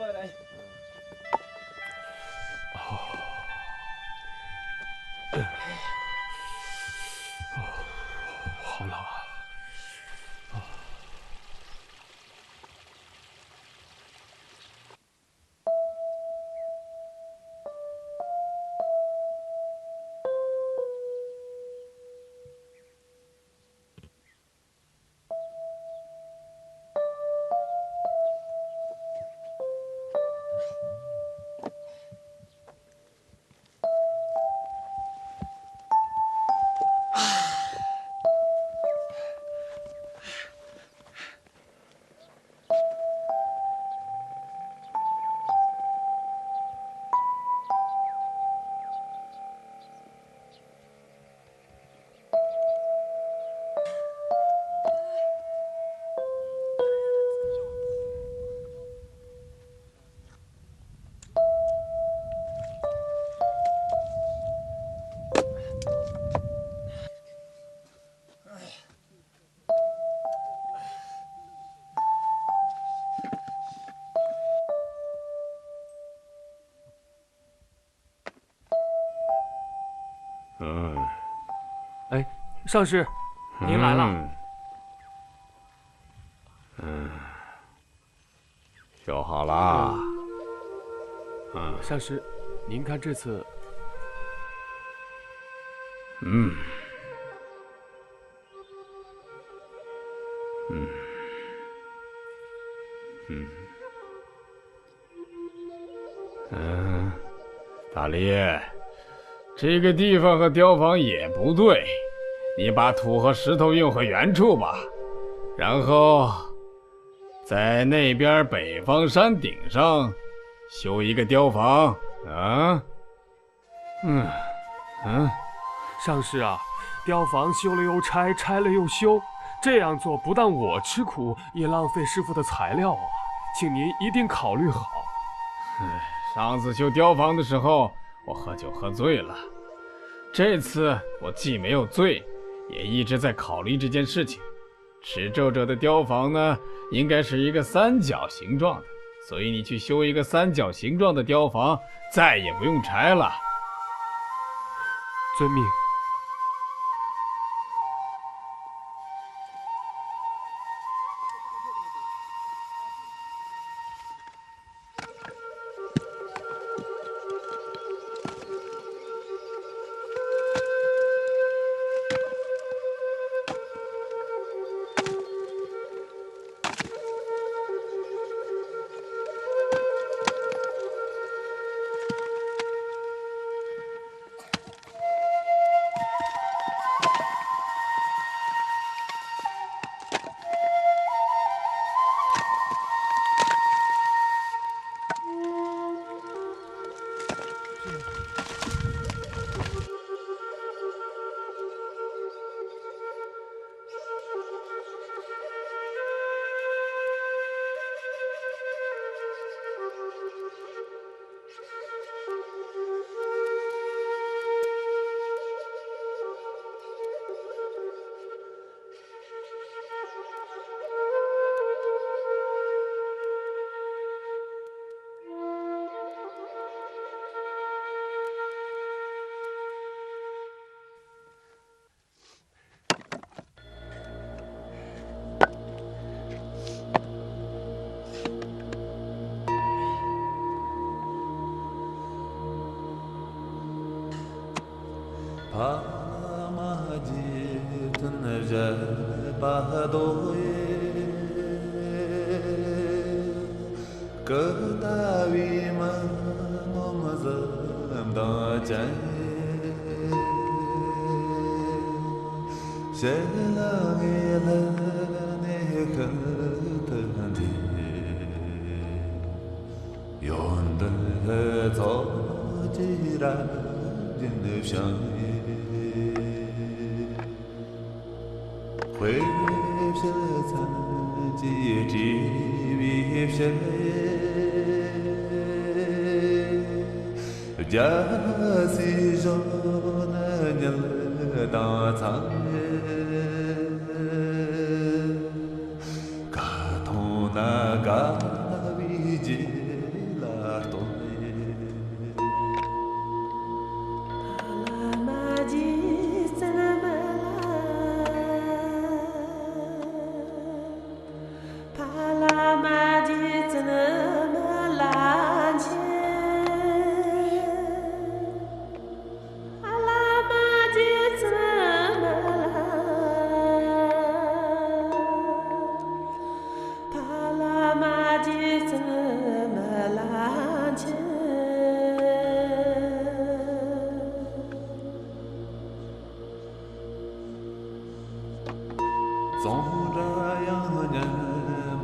好冷啊！哎，上师，您来了。修好了。上师，您看这次，大力，这个地方和雕房也不对，你把土和石头运回原处吧，然后在那边北方山顶上修一个雕房啊。上师啊，雕房修了又拆，拆了又修，这样做不但我吃苦，也浪费师傅的材料啊，请您一定考虑好。上次修雕房的时候，我喝酒喝醉了。这次我既没有醉，也一直在考虑这件事情。赤皱皱的雕房呢，应该是一个三角形状的，所以你去修一个三角形状的雕房，再也不用拆了。遵命。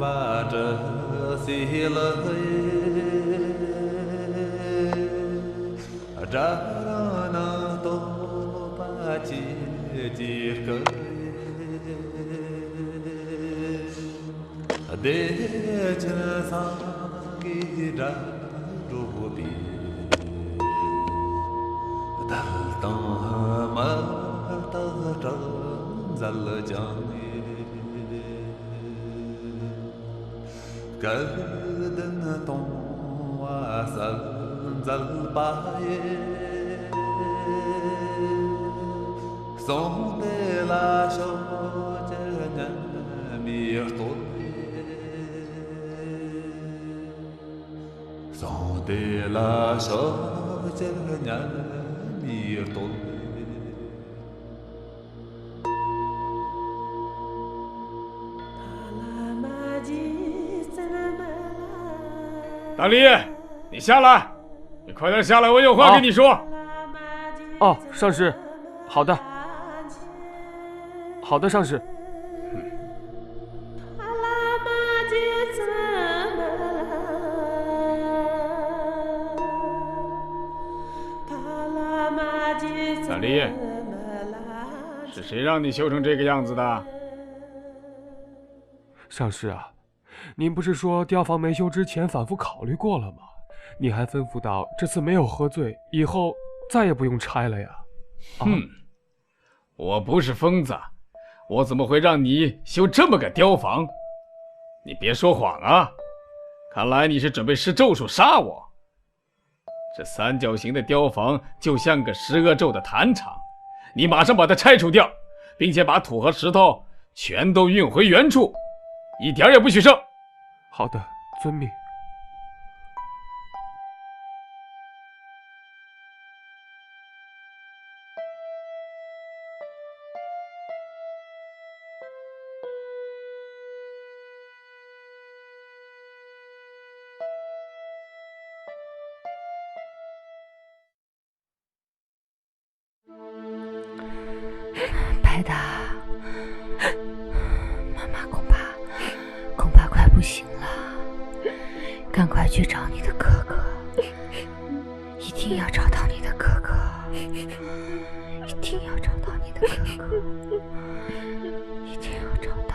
把这西了耶，这让那都把结结个耶，得真桑给这路边，得当嘛得真咱了讲耶。Kadın tonwa zal paye son de la chojana mir toye son de la chojana mir toye大力，你下来，你快点下来，我有话跟你说。哦，上师，好的，好的，上师。大力，是谁让你修成这个样子的？上师啊，您不是说雕房没修之前反复考虑过了吗？你还吩咐到这次没有喝醉，以后再也不用拆了呀。我不是疯子，我怎么会让你修这么个雕房？你别说谎啊！看来你是准备施咒术杀我。这三角形的雕房就像个施恶咒的坛场，你马上把它拆除掉，并且把土和石头全都运回原处，一点也不许剩。好的，遵命。白达，妈妈恐怕快不行了，赶快去找你的哥哥，一定要找到你的哥哥，一定要找到你的哥哥，一定要找到。